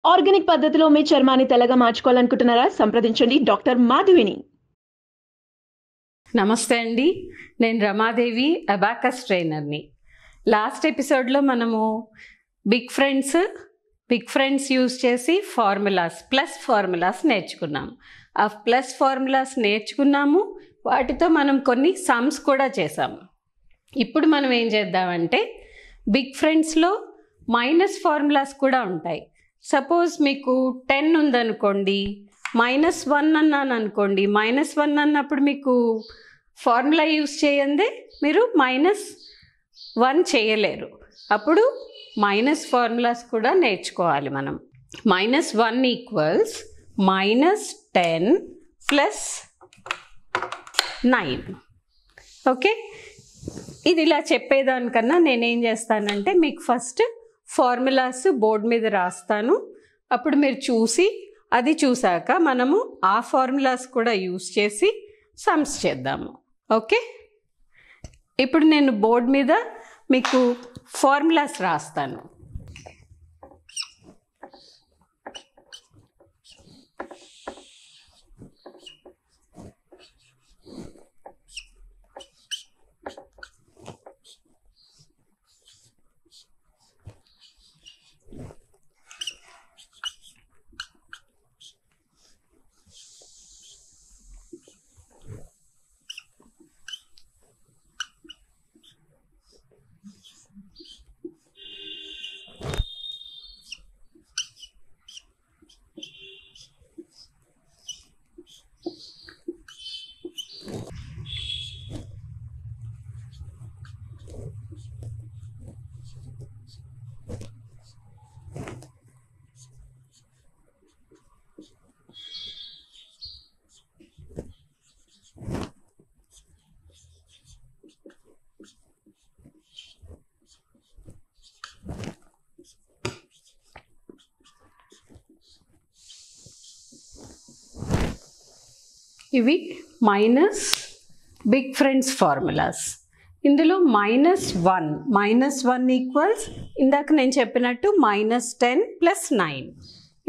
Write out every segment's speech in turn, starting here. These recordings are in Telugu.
ఆర్గానిక్ పద్ధతిలో మీ చర్మాన్ని తెల్లగా మార్చుకోవాలనుకుంటున్నారా? సంప్రదించండి డాక్టర్ మాధవిని. నమస్తే అండి, నేను రమాదేవి, అబాకస్ ట్రైనర్ని. లాస్ట్ ఎపిసోడ్లో మనము బిగ్ ఫ్రెండ్స్ యూజ్ చేసి ప్లస్ ఫార్ములాస్ నేర్చుకున్నాము. ఆ ప్లస్ ఫార్ములాస్ నేర్చుకున్నాము, వాటితో మనం కొన్ని సమ్స్ కూడా చేసాము. ఇప్పుడు మనం ఏం చేద్దామంటే, బిగ్ ఫ్రెండ్స్లో మైనస్ ఫార్ములాస్ కూడా ఉంటాయి. సపోజ్ మీకు 10 ఉందనుకోండి, -1 అన్నాను అనుకోండి. -1 అన్నప్పుడు మీకు ఫార్ములా యూస్ చేయందే మీరు -1 చేయలేరు. అప్పుడు మైనస్ ఫార్ములాస్ కూడా నేర్చుకోవాలి మనం. -1 ఈక్వల్స్ -10 ప్లస్ 9. ఓకే, ఇది ఇలా చెప్పేదానికన్నా నేనేం చేస్తానంటే, మీకు ఫస్ట్ ఫార్ములాస్ బోర్డు మీద రాస్తాను. అప్పుడు మీరు చూసి, అది చూసాక మనము ఆ ఫార్ములాస్ కూడా యూస్ చేసి సమ్స్ చేద్దాము. ఓకే, ఇప్పుడు నేను బోర్డు మీద మీకు ఫార్ములాస్ రాస్తాను. ఇవి మైనస్ బిగ్ ఫ్రెండ్స్ ఫార్ములాస్. ఇందులో -1 ఈక్వల్స్ ఇందాక నేను చెప్పినట్టు -10 ప్లస్ 9.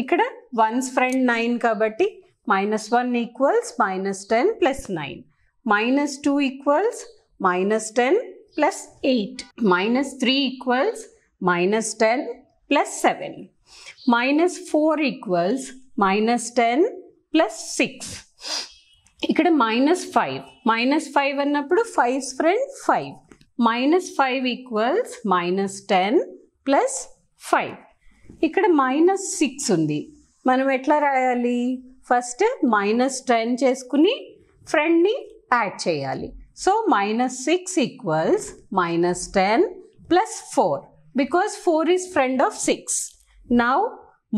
ఇక్కడ వన్స్ ఫ్రెండ్ 9 కాబట్టి -1 equals -10 plus 9. -2 equals -10 plus 8. -3 equals -10 plus 7. -4 equals -10 plus 6. ఇక్కడ -5 అన్నప్పుడు 5's ఫ్రెండ్ 5. -5 equals -10 plus 5. ఇక్కడ -6 ఉంది. మనం ఎట్లా రాయాలి? ఫస్ట్ -10 చేసుకుని ఫ్రెండ్ని యాడ్ చేయాలి. So -6 equals -10 plus 4 because 4 is friend of 6. Now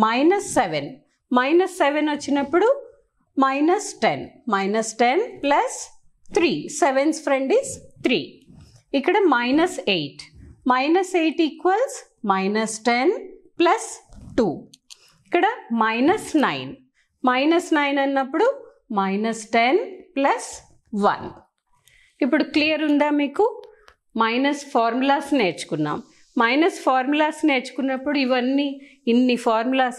-7 వచ్చినప్పుడు -10 ప్లస్ 3. 7's friend is 3. ఇక్కడ -8 ఈక్వల్స్ -10 ప్లస్ 2. ఇక్కడ -9 అన్నప్పుడు -10 ప్లస్ 1. ఇప్పుడు క్లియర్ ఉందా మీకు? మైనస్ ఫార్ములాస్ నేర్చుకున్నాం. మైనస్ ఫార్ములాస్ నేర్చుకున్నప్పుడు ఇన్ని ఫార్ములాస్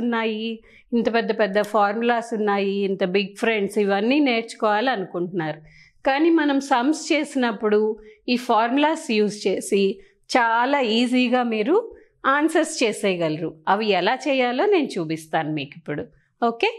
ఉన్నాయి, ఇంత పెద్ద ఫార్ములాస్ ఉన్నాయి, ఇంత బిగ్ ఫ్రెండ్స్, ఇవన్నీ నేర్చుకోవాలి అనుకుంటున్నారు. కానీ మనం సమ్స్ చేసినప్పుడు ఈ ఫార్ములాస్ యూజ్ చేసి చాలా ఈజీగా మీరు ఆన్సర్స్ చేసేయగలరు. అవి ఎలా చేయాలో నేను చూపిస్తాను మీకు ఇప్పుడు. ఓకే.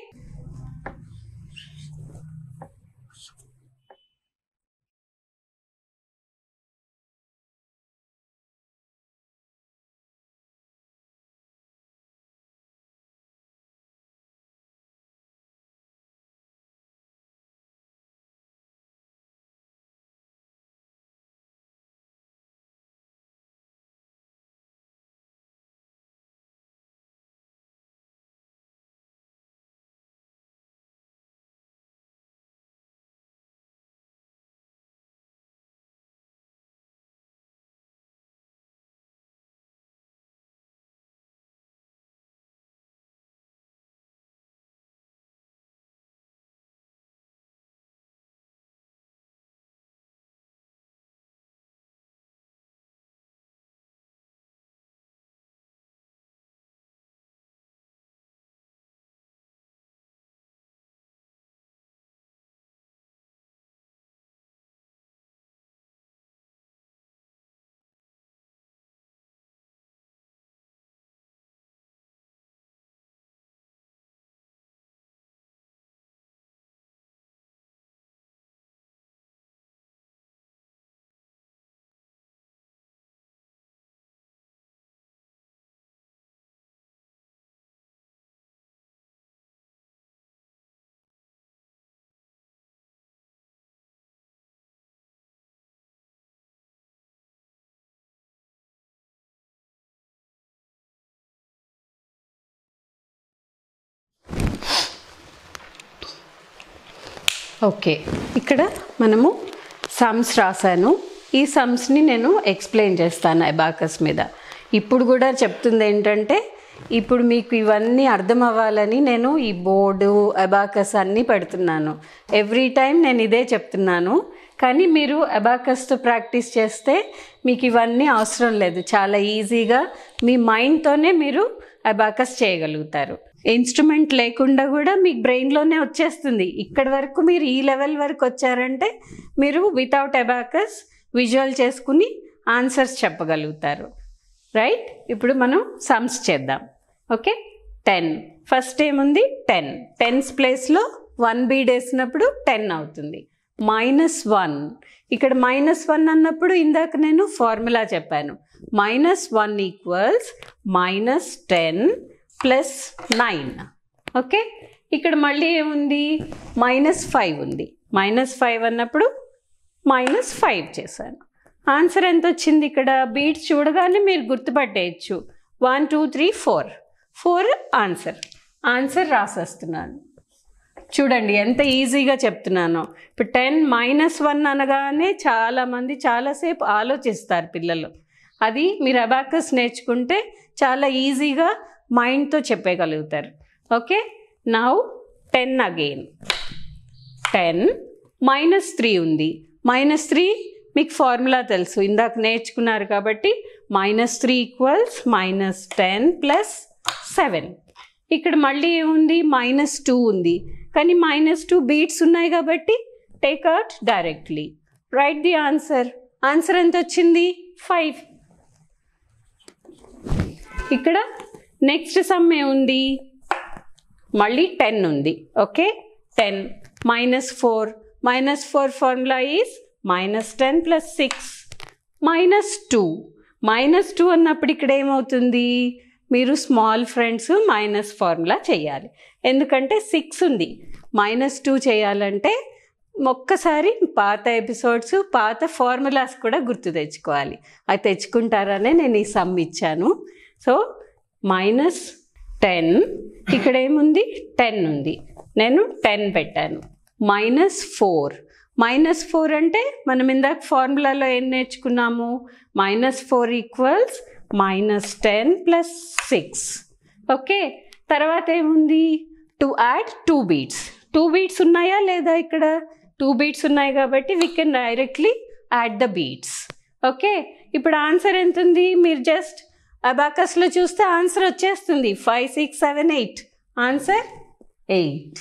ఓకే, ఇక్కడ మనము సమ్స్ రాశాను. ఈ సమ్స్ని నేను ఎక్స్ప్లెయిన్ చేస్తాను అబాకస్ మీద. ఇప్పుడు కూడా చెప్తుంది ఏంటంటే, ఇప్పుడు మీకు ఇవన్నీ అర్థం అవ్వాలని నేను ఈ బోర్డు అబాకస్ అన్నీ పెడుతున్నాను. ఎవ్రీ టైం నేను ఇదే చెప్తున్నాను. కానీ మీరు అబాకస్తో ప్రాక్టీస్ చేస్తే మీకు ఇవన్నీ అవసరం లేదు. చాలా ఈజీగా మీ మైండ్తోనే మీరు అబాకస్ చేయగలుగుతారు. ఇన్స్ట్రుమెంట్ లేకుండా కూడా మీకు బ్రెయిన్లోనే వచ్చేస్తుంది. ఇక్కడి వరకు మీరు ఈ లెవెల్ వరకు వచ్చారంటే మీరు వితౌట్ అబాకస్ విజువల్ చేసుకుని ఆన్సర్స్ చెప్పగలుగుతారు. రైట్? ఇప్పుడు మనం సమ్స్ చేద్దాం. ఓకే, 10 ఫస్ట్ ఏముంది 10. 10s ప్లేస్లో 1 బీడ్ వేసినప్పుడు 10 అవుతుంది. -1 ఇక్కడ -1 అన్నప్పుడు ఇందాక నేను ఫార్ములా చెప్పాను. -1 ఈక్వల్స్ -10 + 9. ఓకే, ఇక్కడ మళ్ళీ ఏముంది -5 ఉంది. -5 అన్నప్పుడు -5 చేశాను. ఆన్సర్ ఎంత వచ్చింది? ఇక్కడ బీట్స్ చూడగానే మీరు గుర్తుపట్టేయచ్చు. 1 2 3 4 ఆన్సర్ రాసేస్తున్నాను. చూడండి ఎంత ఈజీగా చెప్తున్నానో. ఇప్పుడు 10 -1 అనగానే చాలామంది చాలాసేపు ఆలోచిస్తారు పిల్లలు. అది మీరు అబాకస్ నేర్చుకుంటే చాలా ఈజీగా మైండ్తో చెప్పగలుగుతారు. Okay, now 10 again. 10 -3 ఉంది. -3 మీకు ఫార్ములా తెలుసు, ఇందాక నేర్చుకున్నారు కాబట్టి. -3 ఈక్వల్స్ -10 + 7. ఇక్కడ మళ్ళీ ఏముంది -2 ఉంది. కానీ -2 బీట్స్ ఉన్నాయి కాబట్టి take out directly. Right the answer. Answer ఎంత వచ్చింది? 5. ఇక్కడ నెక్స్ట్ సమ్ ఏముంది? మళ్ళీ 10 ఉంది. ఓకే, 10 -4. -4 formula is -10 + 6. -2 అన్నప్పుడు ఇక్కడ ఏమవుతుంది? మీరు స్మాల్ ఫ్రెండ్స్ మైనస్ ఫార్ములా చేయాలి. ఎందుకంటే 6 ఉంది. -2 చేయాలంటే ఒక్కసారి పాత ఎపిసోడ్స్, పాత ఫార్ములాస్ కూడా గుర్తు తెచ్చుకోవాలి. అది తెచ్చుకుంటారనే నేను ఈ సమ్ ఇచ్చాను. సో -10 ఇక్కడ ఏముంది? 10 ఉంది. నేను 10 పెట్టాను. -4 అంటే మనం ఇందాక ఫార్ములాలో ఏం నేర్చుకున్నాము? -4 ఈక్వల్స్ -10 + 6. ఓకే, తర్వాత ఏముంది? To add 2 beats. 2 బీట్స్ ఉన్నాయా లేదా? ఇక్కడ 2 బీట్స్ ఉన్నాయి కాబట్టి we can directly add the beats. Okay, ఇప్పుడు ఆన్సర్ ఎంత ఉంది? మీరు జస్ట్ అబాకస్లో చూస్తే ఆన్సర్ వచ్చేస్తుంది. 5 6 7 8. ఆన్సర్ 8.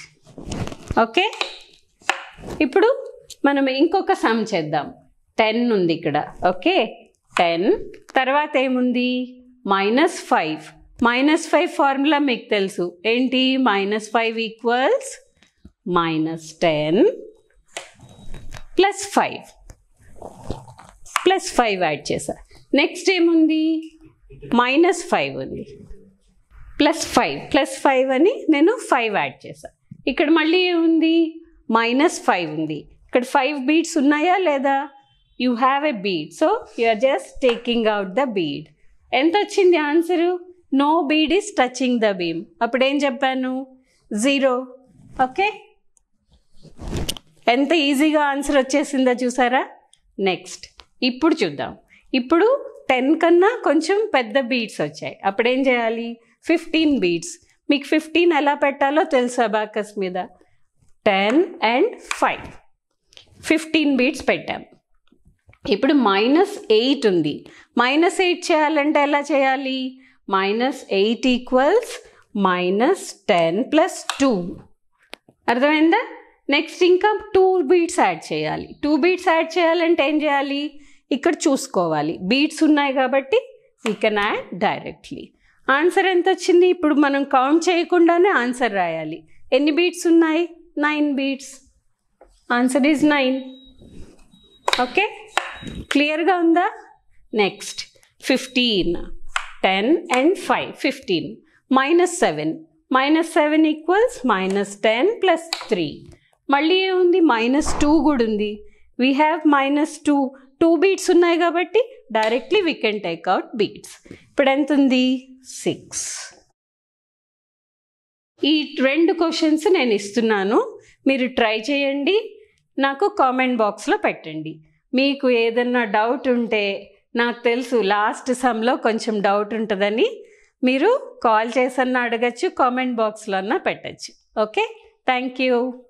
ఓకే, ఇప్పుడు మనం ఇంకొక సమ్ చేద్దాం. 10 ఉంది ఇక్కడ. ఓకే, 10 తర్వాత ఏముంది? -5. -5 ఫార్ములా మీకు తెలుసు ఏంటి? -5 ఈక్వల్స్ -10 + 5 యాడ్ చేసా. నెక్స్ట్ ఏముంది? -5 ఉంది. +5 అని నేను 5 యాడ్ చేసా. ఇక్కడ మళ్ళీ ఏముంది? -5 ఉంది. ఇక్కడ 5 బీట్స్ ఉన్నాయా లేదా? You have a bead, so you are just taking out the bead. ఎంత వచ్చింది answer? No bead is touching the beam. అప్పుడు ఏం చెప్పాను? 0. ఓకే, ఎంత ఈజీగా ఆన్సర్ వచ్చేసిందో చూసారా? నెక్స్ట్ ఇప్పుడు చూద్దాం. ఇప్పుడు 10 కన్నా కొంచెం పెద్ద బీట్స్ వచ్చాయి. అప్పుడు ఏం చేయాలి? 15 బీట్స్. మీకు 15 ఎలా పెట్టాలో తెలుసు అబాకస్ మీద. 10 and 5 15 బీట్స్ పెట్టాం. ఇప్పుడు -8 ఉంది. -8 చేయాలంటే ఎలా చేయాలి? -8 ఈక్వల్స్ -10 + 2. అర్థమైందా? నెక్స్ట్ ఇంకా 2 బీట్స్ యాడ్ చేయాలి. 2 బీట్స్ యాడ్ చేయాలంటే ఏం చేయాలి? ఇక్కడ చూసుకోవాలి. బీట్స్ ఉన్నాయి కాబట్టి we can add directly. Answer ఎంత వచ్చింది? ఇప్పుడు మనం కౌంట్ చేయకుండానే ఆన్సర్ రాయాలి. ఎన్ని బీట్స్ ఉన్నాయి? 9 బీట్స్. Answer is 9. ఓకే, క్లియర్గా ఉందా? నెక్స్ట్ 15. 10 and 5 15. -7. -7 ఈక్వల్స్ -10 + 3. మళ్ళీ ఏముంది? -2 కూడా ఉంది. We have -2. 2 బీట్స్ ఉన్నాయి కాబట్టి directly we can take out beats. ఇప్పుడు ఎంత ఉంది? 6. ఈ 2 క్వశ్చన్స్ నేను ఇస్తున్నాను, మీరు ట్రై చేయండి. నాకు కామెంట్ బాక్స్లో పెట్టండి. మీకు ఏదన్నా డౌట్ ఉంటే, నాకు తెలుసు లాస్ట్ సమ్లో కొంచెం డౌట్ ఉంటుందని, మీరు కాల్ చేసన్నా అడగచ్చు, కామెంట్ బాక్స్లో అన్నా పెట్టచ్చు. Okay, thank you.